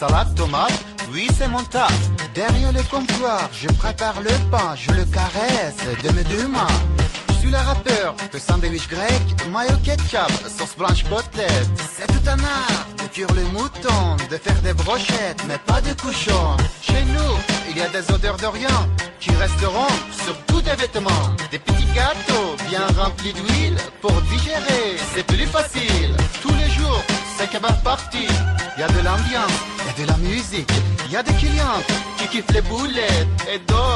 salade tomate, oui c'est mon taf. Derrière le comptoir, je prépare le pain, je le caresse de mes deux mains. Je suis le rappeur de sandwich grec, mayo ketchup, sauce blanche côtelette. C'est tout un art de cuire le mouton, de faire des brochettes, mais pas de cochon. Chez nous, il y a des odeurs d'Orient qui resteront sur tous tes vêtements. Des petits gâteaux bien remplis d'huile pour digérer, c'est plus facile. Tous les jours, c'est kebab party. Il y a de l'ambiance, il y a de la musique, il y a des clients qui kiffent les boulettes et d'autres